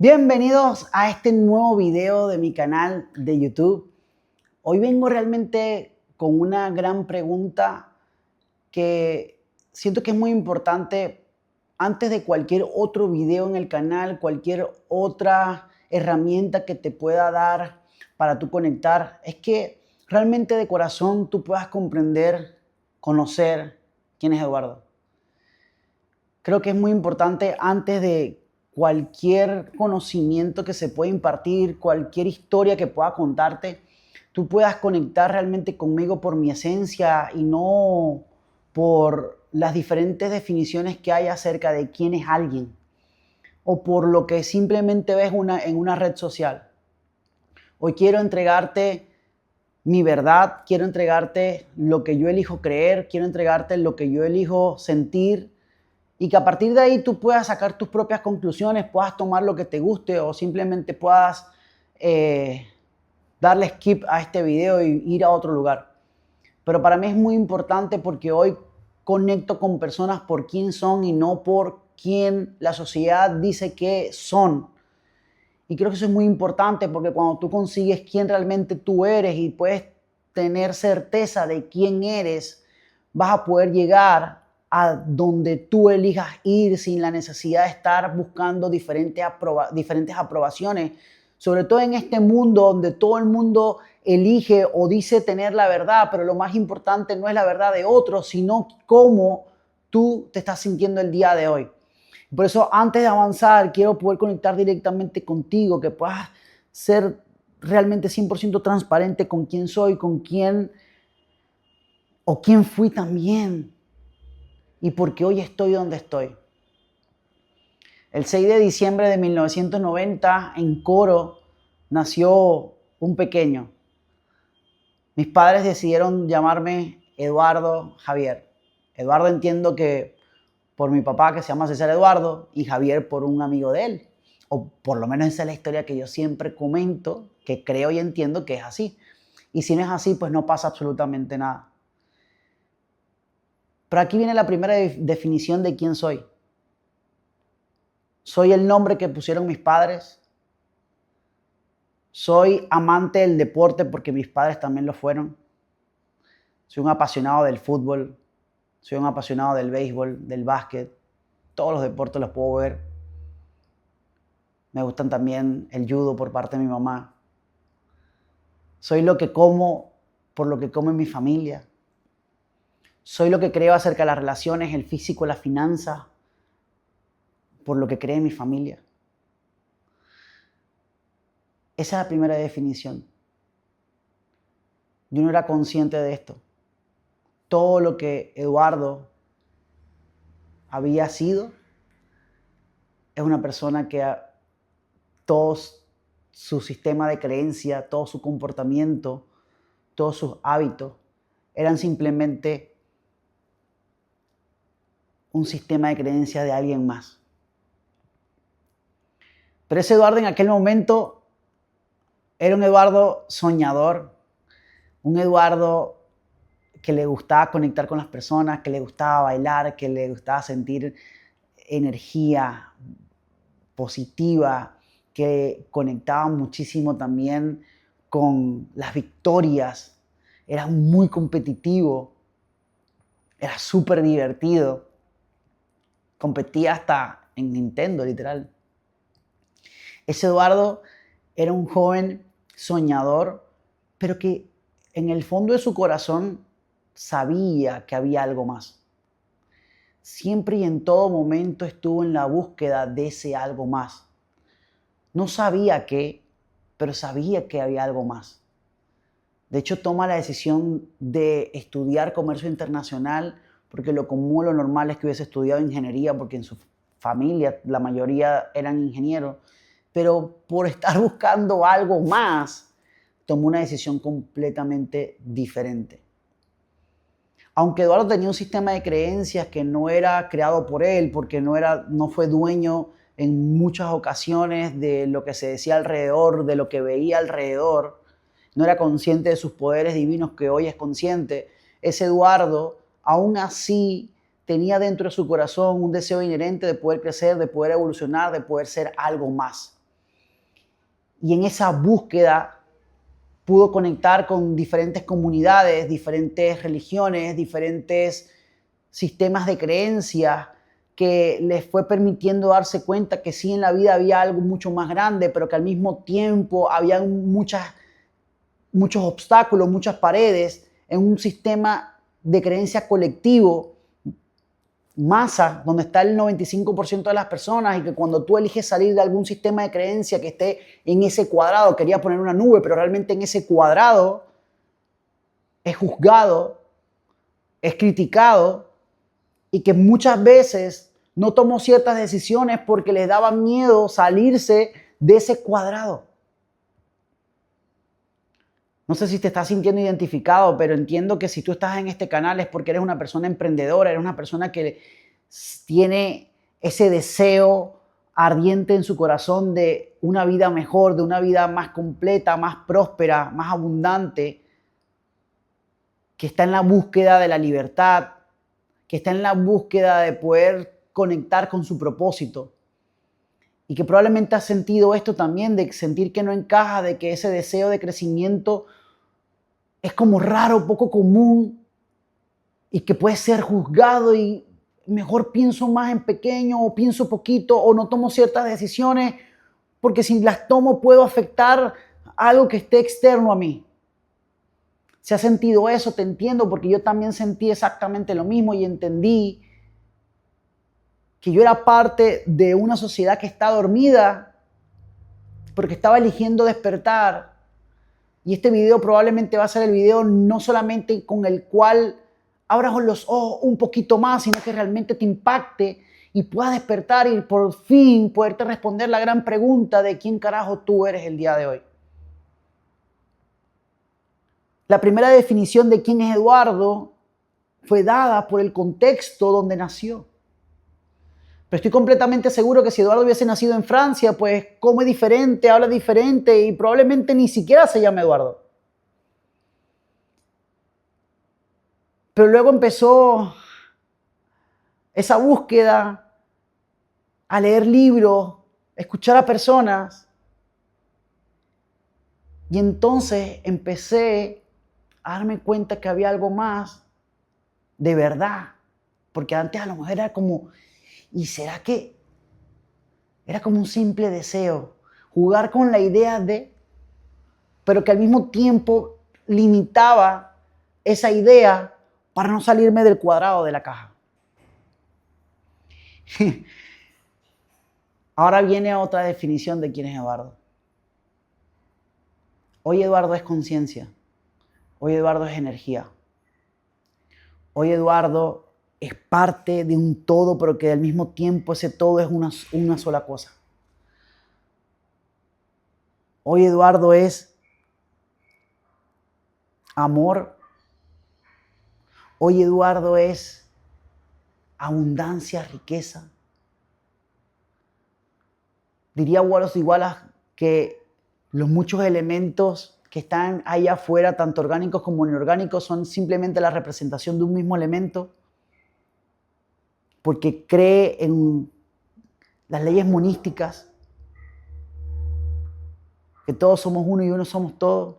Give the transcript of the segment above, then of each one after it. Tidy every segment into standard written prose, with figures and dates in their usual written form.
Bienvenidos a este nuevo video de mi canal de YouTube. Hoy vengo realmente con una gran pregunta que siento que es muy importante antes de cualquier otro video en el canal, cualquier otra herramienta que te pueda dar para tú conectar. Es que realmente de corazón tú puedas comprender, conocer quién es Eduardo. Creo que es muy importante antes de cualquier conocimiento que se pueda impartir, cualquier historia que pueda contarte, tú puedas conectar realmente conmigo por mi esencia y no por las diferentes definiciones que hay acerca de quién es alguien o por lo que simplemente ves en una red social. Hoy quiero entregarte mi verdad, quiero entregarte lo que yo elijo creer, quiero entregarte lo que yo elijo sentir, y que a partir de ahí tú puedas sacar tus propias conclusiones, puedas tomar lo que te guste o simplemente puedas darle skip a este video y ir a otro lugar. Pero para mí es muy importante porque hoy conecto con personas por quién son y no por quién la sociedad dice que son. Y creo que eso es muy importante porque cuando tú consigues quién realmente tú eres y puedes tener certeza de quién eres, vas a poder llegar a donde tú elijas ir sin la necesidad de estar buscando diferentes aprobaciones, sobre todo en este mundo donde todo el mundo elige o dice tener la verdad, pero lo más importante no es la verdad de otros, sino cómo tú te estás sintiendo el día de hoy. Por eso, antes de avanzar, quiero poder conectar directamente contigo, que puedas ser realmente 100% transparente con quién soy, con quién o quién fui también y por qué hoy estoy donde estoy. El 6 de diciembre de 1990, en Coro, nació un pequeño. Mis padres decidieron llamarme Eduardo Javier. Eduardo entiendo que por mi papá, que se llama César Eduardo, y Javier por un amigo de él. O por lo menos esa es la historia que yo siempre comento, que creo y entiendo que es así. Y si no es así, pues no pasa absolutamente nada. Pero aquí viene la primera definición de quién soy. Soy el nombre que pusieron mis padres. Soy amante del deporte porque mis padres también lo fueron. Soy un apasionado del fútbol. Soy un apasionado del béisbol, del básquet. Todos los deportes los puedo ver. Me gustan también el judo por parte de mi mamá. Soy lo que como por lo que come mi familia. Soy lo que creo acerca de las relaciones, el físico, la finanza, por lo que cree mi familia. Esa es la primera definición. Yo no era consciente de esto. Todo lo que Eduardo había sido es una persona que todo su sistema de creencia, todo su comportamiento, todos sus hábitos eran simplemente un sistema de creencias de alguien más. Pero ese Eduardo en aquel momento era un Eduardo soñador, un Eduardo que le gustaba conectar con las personas, que le gustaba bailar, que le gustaba sentir energía positiva, que conectaba muchísimo también con las victorias. Era muy competitivo, era súper divertido. Competía hasta en Nintendo, literal. Ese Eduardo era un joven soñador, pero que en el fondo de su corazón sabía que había algo más. Siempre y en todo momento estuvo en la búsqueda de ese algo más. No sabía qué, pero sabía que había algo más. De hecho, toma la decisión de estudiar comercio internacional porque lo común, lo normal es que hubiese estudiado ingeniería porque en su familia la mayoría eran ingenieros, pero por estar buscando algo más, tomó una decisión completamente diferente. Aunque Eduardo tenía un sistema de creencias que no era creado por él, porque no fue dueño en muchas ocasiones de lo que se decía alrededor, de lo que veía alrededor, no era consciente de sus poderes divinos que hoy es consciente, ese Eduardo aún así tenía dentro de su corazón un deseo inherente de poder crecer, de poder evolucionar, de poder ser algo más. Y en esa búsqueda pudo conectar con diferentes comunidades, diferentes religiones, diferentes sistemas de creencias que les fue permitiendo darse cuenta que sí en la vida había algo mucho más grande, pero que al mismo tiempo había muchos obstáculos, muchas paredes en un sistema de creencia colectivo, masa, donde está el 95% de las personas, y que cuando tú eliges salir de algún sistema de creencia que esté en ese cuadrado, quería poner una nube, pero realmente en ese cuadrado es juzgado, es criticado, y que muchas veces no tomó ciertas decisiones porque les daba miedo salirse de ese cuadrado. No sé si te estás sintiendo identificado, pero entiendo que si tú estás en este canal es porque eres una persona emprendedora, eres una persona que tiene ese deseo ardiente en su corazón de una vida mejor, de una vida más completa, más próspera, más abundante, que está en la búsqueda de la libertad, que está en la búsqueda de poder conectar con su propósito. Y que probablemente has sentido esto también, de sentir que no encaja, de que ese deseo de crecimiento es como raro, poco común, y que puede ser juzgado y mejor pienso más en pequeño, o pienso poquito, o no tomo ciertas decisiones, porque si las tomo puedo afectar algo que esté externo a mí. Si has sentido eso, te entiendo, porque yo también sentí exactamente lo mismo y entendí que yo era parte de una sociedad que está dormida porque estaba eligiendo despertar. Y este video probablemente va a ser el video no solamente con el cual abras los ojos un poquito más, sino que realmente te impacte y puedas despertar y por fin poderte responder la gran pregunta de quién carajo tú eres el día de hoy. La primera definición de quién es Eduardo fue dada por el contexto donde nació. Pero estoy completamente seguro que si Eduardo hubiese nacido en Francia, pues come diferente, habla diferente y probablemente ni siquiera se llame Eduardo. Pero luego empezó esa búsqueda a leer libros, escuchar a personas. Y entonces empecé a darme cuenta que había algo más de verdad. Porque antes a lo mejor era como, ¿y será que era como un simple deseo? Jugar con la idea de, pero que al mismo tiempo limitaba esa idea para no salirme del cuadrado de la caja. Ahora viene otra definición de quién es Eduardo. Hoy Eduardo es conciencia. Hoy Eduardo es energía. Hoy Eduardo es parte de un todo, pero que al mismo tiempo ese todo es una sola cosa. Hoy Eduardo es amor. Hoy Eduardo es abundancia, riqueza. Diría Wallace y Wallace que los muchos elementos que están ahí afuera, tanto orgánicos como inorgánicos, son simplemente la representación de un mismo elemento, porque cree en las leyes monísticas, que todos somos uno y uno somos todos.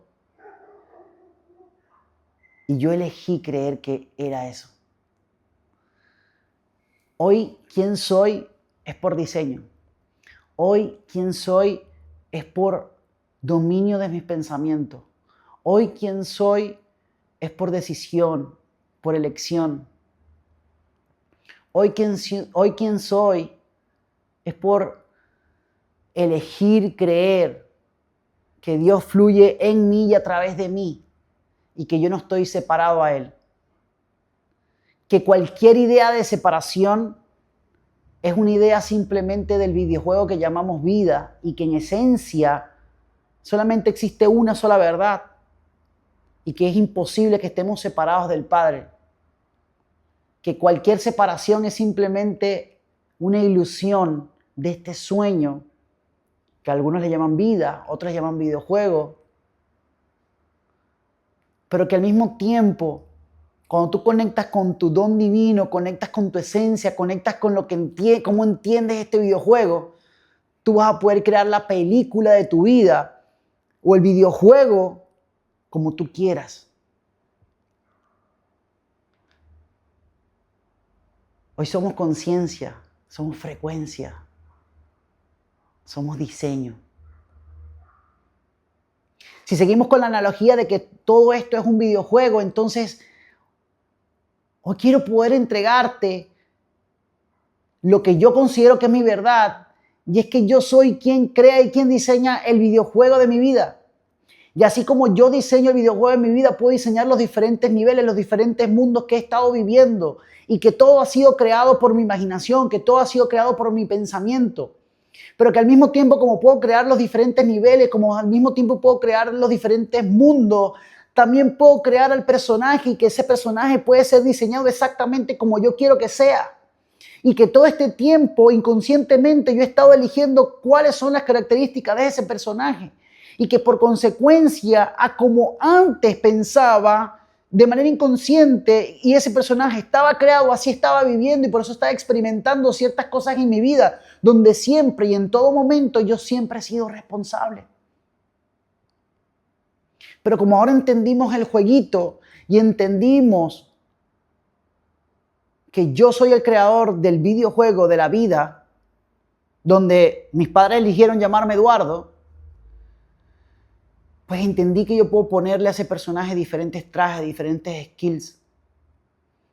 Y yo elegí creer que era eso. Hoy, ¿quién soy? Es por diseño. Hoy, ¿quién soy? Es por dominio de mis pensamientos. Hoy, ¿quién soy? Es por decisión, por elección. Hoy, ¿quién soy? Es por elegir creer que Dios fluye en mí y a través de mí y que yo no estoy separado a Él. Que cualquier idea de separación es una idea simplemente del videojuego que llamamos vida y que en esencia solamente existe una sola verdad y que es imposible que estemos separados del Padre. Que cualquier separación es simplemente una ilusión de este sueño que algunos le llaman vida, otros le llaman videojuego, pero que al mismo tiempo, cuando tú conectas con tu don divino, conectas con tu esencia, conectas con lo que cómo entiendes este videojuego, tú vas a poder crear la película de tu vida o el videojuego como tú quieras. Hoy somos conciencia, somos frecuencia, somos diseño. Si seguimos con la analogía de que todo esto es un videojuego, entonces hoy quiero poder entregarte lo que yo considero que es mi verdad, y es que yo soy quien crea y quien diseña el videojuego de mi vida. Y así como yo diseño el videojuego de mi vida, puedo diseñar los diferentes niveles, los diferentes mundos que he estado viviendo, y que todo ha sido creado por mi imaginación, que todo ha sido creado por mi pensamiento. Pero que al mismo tiempo, como puedo crear los diferentes niveles, como al mismo tiempo puedo crear los diferentes mundos, también puedo crear al personaje, y que ese personaje puede ser diseñado exactamente como yo quiero que sea. Y que todo este tiempo, inconscientemente, yo he estado eligiendo cuáles son las características de ese personaje. Y que por consecuencia, a como antes pensaba de manera inconsciente y ese personaje estaba creado, así estaba viviendo, y por eso estaba experimentando ciertas cosas en mi vida, donde siempre y en todo momento yo siempre he sido responsable. Pero como ahora entendimos el jueguito y entendimos que yo soy el creador del videojuego de la vida, donde mis padres eligieron llamarme Eduardo, pues entendí que yo puedo ponerle a ese personaje diferentes trajes, diferentes skills,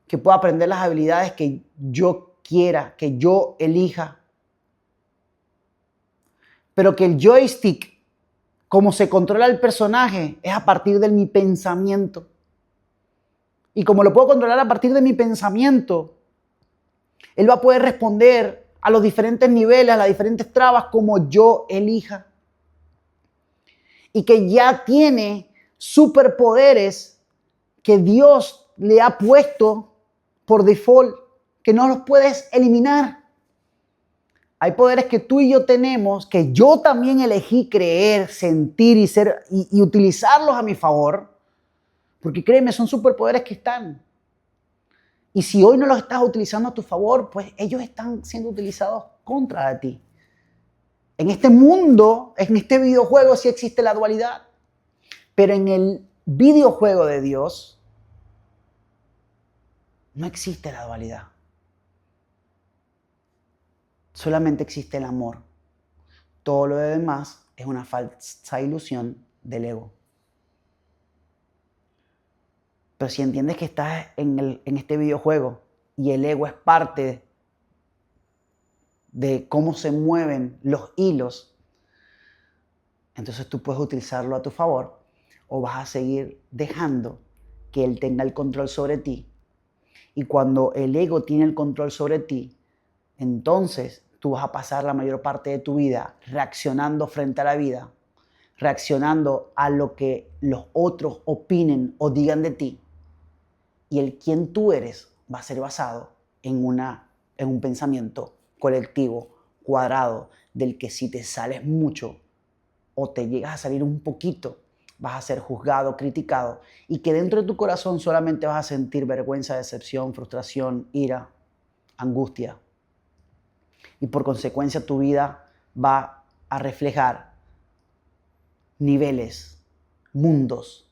que puedo aprender las habilidades que yo quiera, que yo elija. Pero que el joystick, como se controla el personaje, es a partir de mi pensamiento. Y como lo puedo controlar a partir de mi pensamiento, él va a poder responder a los diferentes niveles, a las diferentes trabas como yo elija. Y que ya tiene superpoderes que Dios le ha puesto por default, que no los puedes eliminar. Hay poderes que tú y yo tenemos, que yo también elegí creer, sentir y utilizarlos a mi favor, porque créeme, son superpoderes que están. Y si hoy no los estás utilizando a tu favor, pues ellos están siendo utilizados contra ti. En este mundo, en este videojuego sí existe la dualidad, pero en el videojuego de Dios no existe la dualidad. Solamente existe el amor. Todo lo demás es una falsa ilusión del ego. Pero si entiendes que estás en este videojuego y el ego es parte de cómo se mueven los hilos, entonces tú puedes utilizarlo a tu favor, o vas a seguir dejando que él tenga el control sobre ti. Y cuando el ego tiene el control sobre ti, entonces tú vas a pasar la mayor parte de tu vida reaccionando frente a la vida, reaccionando a lo que los otros opinen o digan de ti. Y el quién tú eres va a ser basado en un pensamiento colectivo, cuadrado, del que si te sales mucho o te llegas a salir un poquito, vas a ser juzgado, criticado, y que dentro de tu corazón solamente vas a sentir vergüenza, decepción, frustración, ira, angustia. Y por consecuencia tu vida va a reflejar niveles, mundos,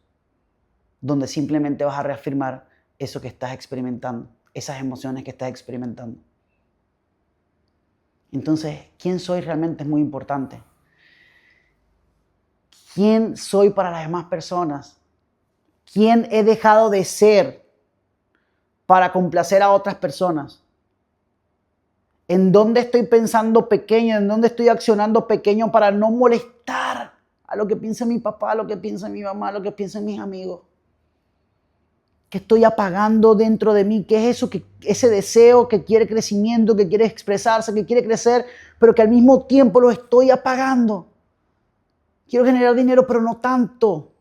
donde simplemente vas a reafirmar eso que estás experimentando, esas emociones que estás experimentando. Entonces, ¿quién soy realmente es muy importante? ¿Quién soy para las demás personas? ¿Quién he dejado de ser para complacer a otras personas? ¿En dónde estoy pensando pequeño? ¿En dónde estoy accionando pequeño para no molestar a lo que piensa mi papá, a lo que piensa mi mamá, a lo que piensan mis amigos? ¿Qué estoy apagando dentro de mí? ¿Qué es eso? Ese deseo que quiere crecimiento, que quiere expresarse, que quiere crecer, pero que al mismo tiempo lo estoy apagando. Quiero generar dinero, pero no tanto.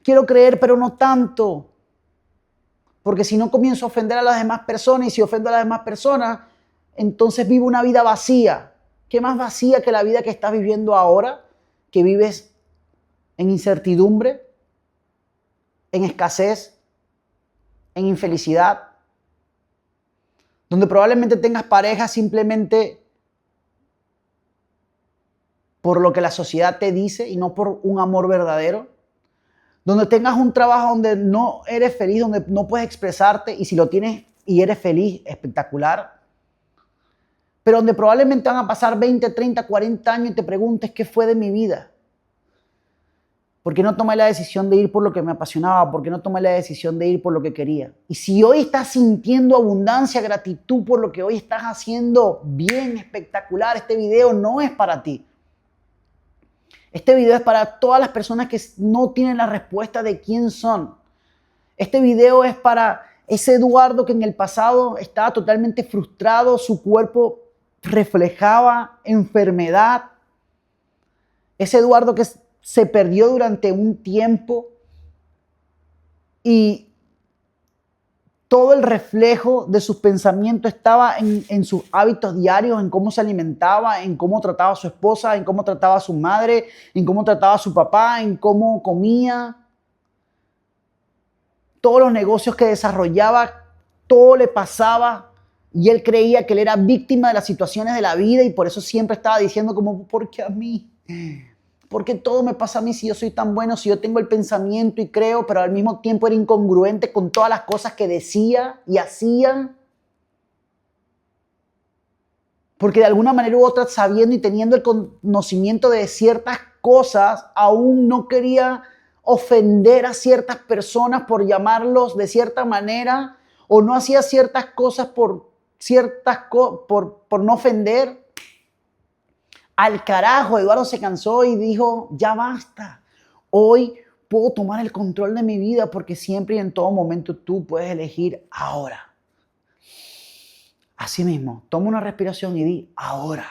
Quiero creer, pero no tanto. Porque si no comienzo a ofender a las demás personas, y si ofendo a las demás personas, entonces vivo una vida vacía. ¿Qué más vacía que la vida que estás viviendo ahora? Que vives en incertidumbre, en escasez, en infelicidad, donde probablemente tengas pareja simplemente por lo que la sociedad te dice y no por un amor verdadero. Donde tengas un trabajo donde no eres feliz, donde no puedes expresarte, y si lo tienes y eres feliz, espectacular. Pero donde probablemente van a pasar 20, 30, 40 años y te preguntes qué fue de mi vida. ¿Por qué no tomé la decisión de ir por lo que me apasionaba? ¿Por qué no tomé la decisión de ir por lo que quería? Y si hoy estás sintiendo abundancia, gratitud por lo que hoy estás haciendo bien, espectacular, este video no es para ti. Este video es para todas las personas que no tienen la respuesta de quién son. Este video es para ese Eduardo que en el pasado estaba totalmente frustrado, su cuerpo reflejaba enfermedad. Ese Eduardo que se perdió durante un tiempo y todo el reflejo de sus pensamientos estaba en sus hábitos diarios, en cómo se alimentaba, en cómo trataba a su esposa, en cómo trataba a su madre, en cómo trataba a su papá, en cómo comía. Todos los negocios que desarrollaba, todo le pasaba y él creía que él era víctima de las situaciones de la vida y por eso siempre estaba diciendo como, ¿por qué a mí? ¿Por qué todo me pasa a mí si yo soy tan bueno, si yo tengo el pensamiento y creo, pero al mismo tiempo era incongruente con todas las cosas que decía y hacía? Porque de alguna manera u otra, sabiendo y teniendo el conocimiento de ciertas cosas, aún no quería ofender a ciertas personas por llamarlos de cierta manera, o no hacía ciertas cosas por no ofender. Al carajo, Eduardo se cansó y dijo, ya basta. Hoy puedo tomar el control de mi vida porque siempre y en todo momento tú puedes elegir ahora. Así mismo, toma una respiración y di ahora.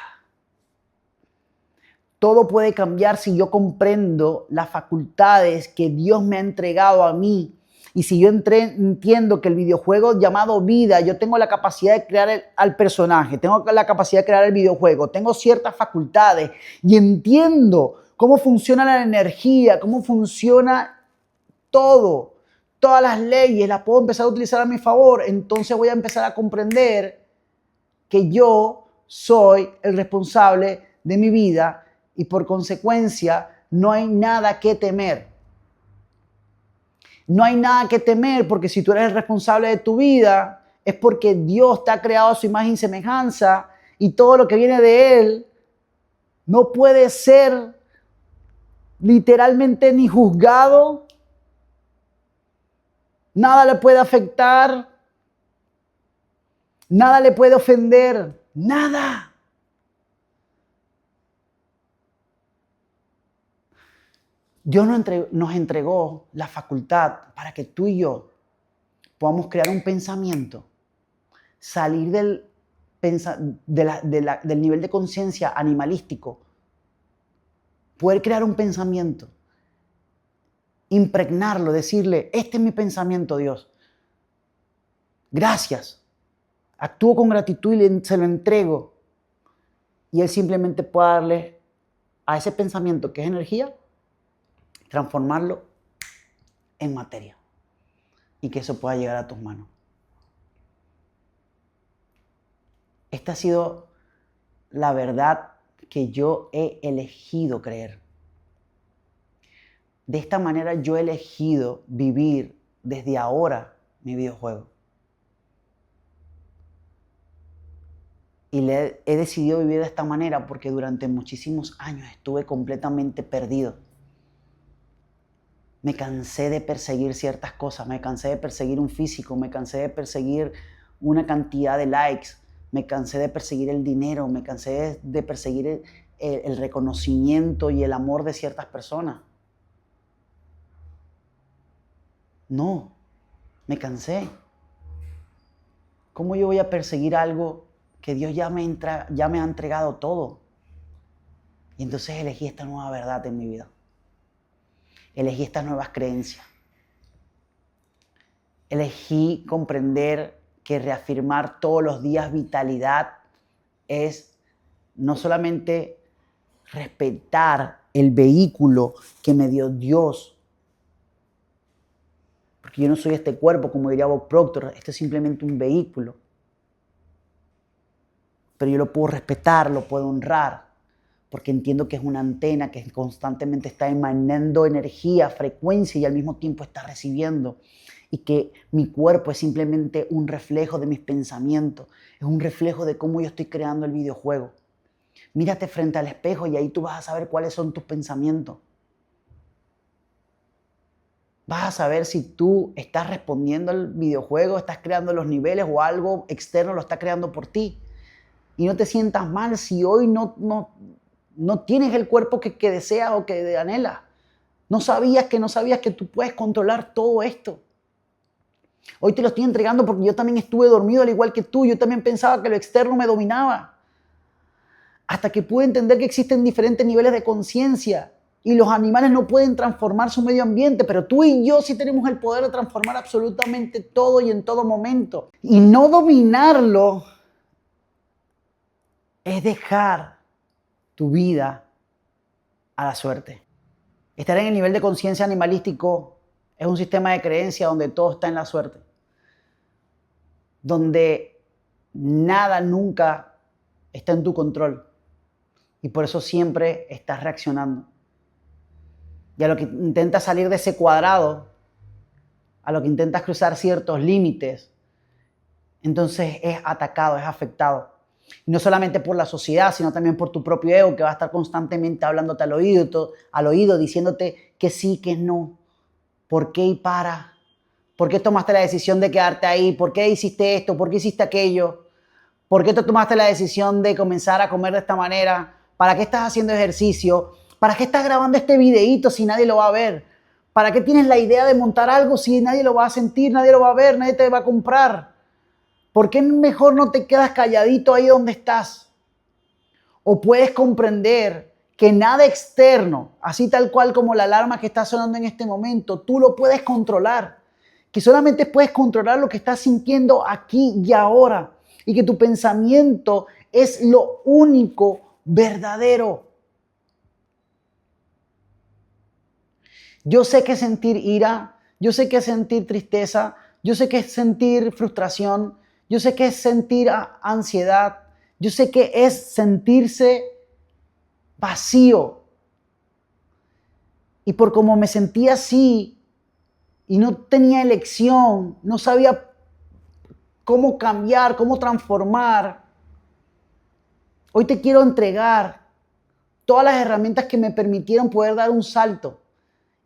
Todo puede cambiar si yo comprendo las facultades que Dios me ha entregado a mí. Y si yo entiendo que el videojuego llamado vida, yo tengo la capacidad de crear al personaje, tengo la capacidad de crear el videojuego, tengo ciertas facultades y entiendo cómo funciona la energía, cómo funciona todo, todas las leyes, las puedo empezar a utilizar a mi favor, entonces voy a empezar a comprender que yo soy el responsable de mi vida y por consecuencia no hay nada que temer. No hay nada que temer porque si tú eres el responsable de tu vida es porque Dios te ha creado a su imagen y semejanza y todo lo que viene de Él no puede ser literalmente ni juzgado. Nada le puede afectar. Nada le puede ofender. Nada. Dios nos entregó la facultad para que tú y yo podamos crear un pensamiento, salir del nivel de conciencia animalístico, poder crear un pensamiento, impregnarlo, decirle, este es mi pensamiento, Dios. Gracias. Actúo con gratitud y se lo entrego. Y Él simplemente puede darle a ese pensamiento que es energía, transformarlo en materia y que eso pueda llegar a tus manos. Esta ha sido la verdad que yo he elegido creer. De esta manera yo he elegido vivir desde ahora mi videojuego. Y he decidido vivir de esta manera porque durante muchísimos años estuve completamente perdido. Me cansé de perseguir ciertas cosas, me cansé de perseguir un físico, me cansé de perseguir una cantidad de likes, me cansé de perseguir el dinero, me cansé de perseguir el reconocimiento y el amor de ciertas personas. No, me cansé. ¿Cómo yo voy a perseguir algo que Dios ya me ha entregado todo? Y entonces elegí esta nueva verdad en mi vida. Elegí estas nuevas creencias. Elegí comprender que reafirmar todos los días vitalidad es no solamente respetar el vehículo que me dio Dios, porque yo no soy este cuerpo, como diría Bob Proctor, este es simplemente un vehículo. Pero yo lo puedo respetar, lo puedo honrar, porque entiendo que es una antena que constantemente está emanando energía, frecuencia y al mismo tiempo está recibiendo. Y que mi cuerpo es simplemente un reflejo de mis pensamientos, es un reflejo de cómo yo estoy creando el videojuego. Mírate frente al espejo y ahí tú vas a saber cuáles son tus pensamientos. Vas a saber si tú estás respondiendo al videojuego, estás creando los niveles o algo externo lo está creando por ti. Y no te sientas mal si hoy no tienes el cuerpo que deseas o que anhelas. No sabías que tú puedes controlar todo esto. Hoy te lo estoy entregando porque yo también estuve dormido al igual que tú. Yo también pensaba que lo externo me dominaba. Hasta que pude entender que existen diferentes niveles de conciencia y los animales no pueden transformar su medio ambiente, pero tú y yo sí tenemos el poder de transformar absolutamente todo y en todo momento. Y no dominarlo es dejar tu vida a la suerte. Estar en el nivel de conciencia animalístico es un sistema de creencia donde todo está en la suerte, donde nada nunca está en tu control y por eso siempre estás reaccionando. Y a lo que intentas salir de ese cuadrado, a lo que intentas cruzar ciertos límites, entonces es atacado, es afectado. Y no solamente por la sociedad, sino también por tu propio ego, que va a estar constantemente hablándote al oído, diciéndote que sí, que no. ¿Por qué y para? ¿Por qué tomaste la decisión de quedarte ahí? ¿Por qué hiciste esto? ¿Por qué hiciste aquello? ¿Por qué te tomaste la decisión de comenzar a comer de esta manera? ¿Para qué estás haciendo ejercicio? ¿Para qué estás grabando este videíto si nadie lo va a ver? ¿Para qué tienes la idea de montar algo si nadie lo va a sentir, nadie lo va a ver, nadie te va a comprar? ¿Por qué mejor no te quedas calladito ahí donde estás? O puedes comprender que nada externo, así tal cual como la alarma que está sonando en este momento, tú lo puedes controlar. Que solamente puedes controlar lo que estás sintiendo aquí y ahora. Y que tu pensamiento es lo único verdadero. Yo sé que es sentir ira, yo sé que es sentir tristeza, yo sé que es sentir frustración, yo sé que es sentir ansiedad, yo sé que es sentirse vacío. Y por como me sentía así y no tenía elección, no sabía cómo cambiar, cómo transformar, hoy te quiero entregar todas las herramientas que me permitieron poder dar un salto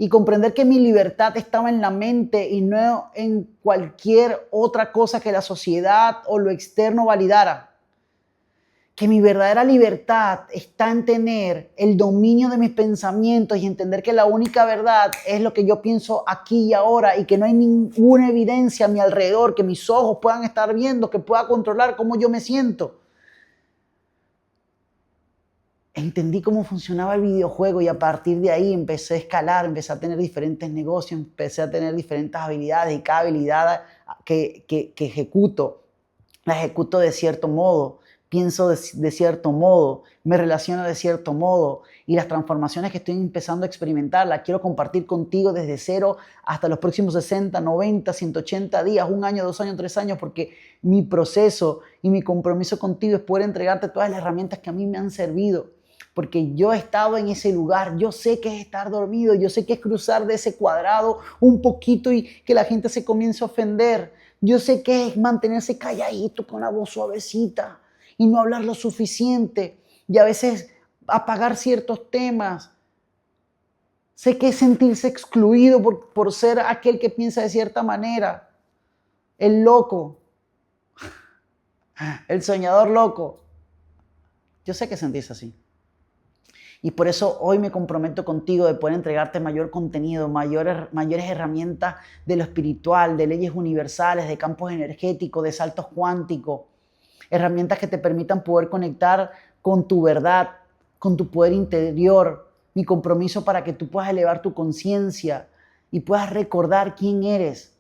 y comprender que mi libertad estaba en la mente y no en cualquier otra cosa que la sociedad o lo externo validara. Que mi verdadera libertad está en tener el dominio de mis pensamientos y entender que la única verdad es lo que yo pienso aquí y ahora y que no hay ninguna evidencia a mi alrededor que mis ojos puedan estar viendo, que pueda controlar cómo yo me siento. Entendí cómo funcionaba el videojuego y a partir de ahí empecé a escalar, empecé a tener diferentes negocios, empecé a tener diferentes habilidades y cada habilidad que ejecuto, la ejecuto de cierto modo, pienso de cierto modo, me relaciono de cierto modo y las transformaciones que estoy empezando a experimentar las quiero compartir contigo desde cero hasta los próximos 60, 90, 180 días, 1 año, 2 años, 3 años, porque mi proceso y mi compromiso contigo es poder entregarte todas las herramientas que a mí me han servido. Porque yo he estado en ese lugar, yo sé que es estar dormido, yo sé que es cruzar de ese cuadrado un poquito y que la gente se comience a ofender. Yo sé que es mantenerse calladito con una voz suavecita y no hablar lo suficiente y a veces apagar ciertos temas. Sé que es sentirse excluido por ser aquel que piensa de cierta manera, el loco, el soñador loco. Yo sé que sentirse así. Y por eso hoy me comprometo contigo de poder entregarte mayor contenido, mayores herramientas de lo espiritual, de leyes universales, de campos energéticos, de saltos cuánticos. Herramientas que te permitan poder conectar con tu verdad, con tu poder interior. Mi compromiso para que tú puedas elevar tu conciencia y puedas recordar quién eres.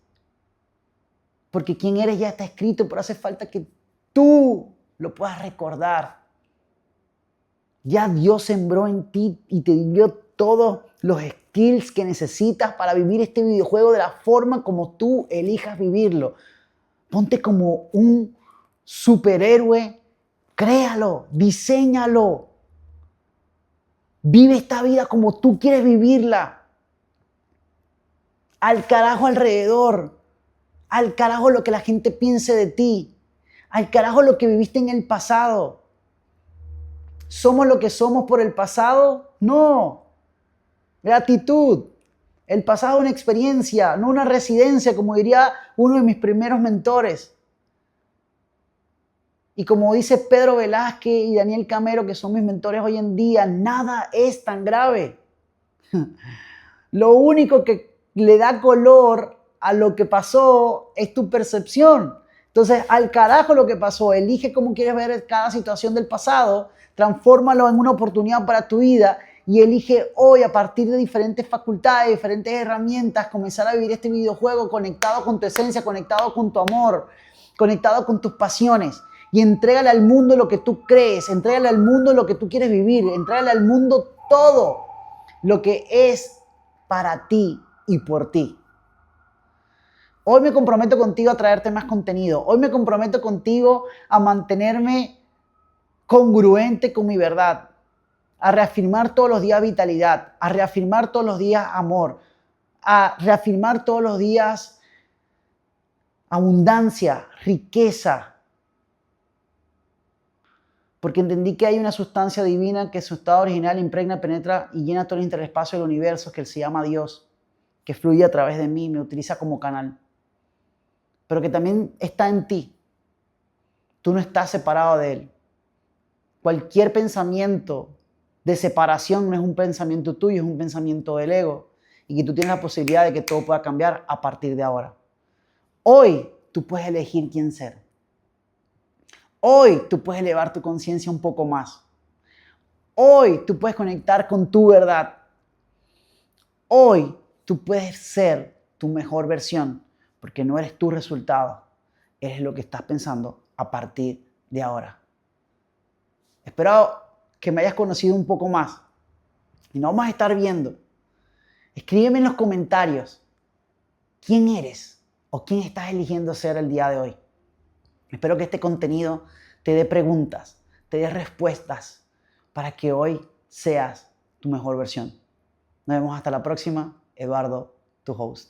Porque quién eres ya está escrito, pero hace falta que tú lo puedas recordar. Ya Dios sembró en ti y te dio todos los skills que necesitas para vivir este videojuego de la forma como tú elijas vivirlo. Ponte como un superhéroe, créalo, diséñalo. Vive esta vida como tú quieres vivirla. Al carajo alrededor. Al carajo lo que la gente piense de ti. Al carajo lo que viviste en el pasado. ¿Somos lo que somos por el pasado? No. Gratitud. El pasado es una experiencia, no una residencia, como diría uno de mis primeros mentores. Y como dice Pedro Velázquez y Daniel Camero, que son mis mentores hoy en día, nada es tan grave. Lo único que le da color a lo que pasó es tu percepción. Entonces, al carajo lo que pasó, elige cómo quieres ver cada situación del pasado, transfórmalo en una oportunidad para tu vida y elige hoy, a partir de diferentes facultades, diferentes herramientas, comenzar a vivir este videojuego conectado con tu esencia, conectado con tu amor, conectado con tus pasiones. Y entrégale al mundo lo que tú crees, entrégale al mundo lo que tú quieres vivir, entrégale al mundo todo lo que es para ti y por ti. Hoy me comprometo contigo a traerte más contenido. Hoy me comprometo contigo a mantenerme congruente con mi verdad, a reafirmar todos los días vitalidad, a reafirmar todos los días amor, a reafirmar todos los días abundancia, riqueza. Porque entendí que hay una sustancia divina que su estado original impregna, penetra y llena todo el interespacio del universo, que se llama Dios, que fluye a través de mí, me utiliza como canal, pero que también está en ti. Tú no estás separado de Él. Cualquier pensamiento de separación no es un pensamiento tuyo, es un pensamiento del ego, y que tú tienes la posibilidad de que todo pueda cambiar a partir de ahora. Hoy tú puedes elegir quién ser. Hoy tú puedes elevar tu conciencia un poco más. Hoy tú puedes conectar con tu verdad. Hoy tú puedes ser tu mejor versión, porque no eres tu resultado, eres lo que estás pensando a partir de ahora. Espero que me hayas conocido un poco más y nos vamos a estar viendo. Escríbeme en los comentarios quién eres o quién estás eligiendo ser el día de hoy. Espero que este contenido te dé preguntas, te dé respuestas para que hoy seas tu mejor versión. Nos vemos hasta la próxima. Eduardo, tu host.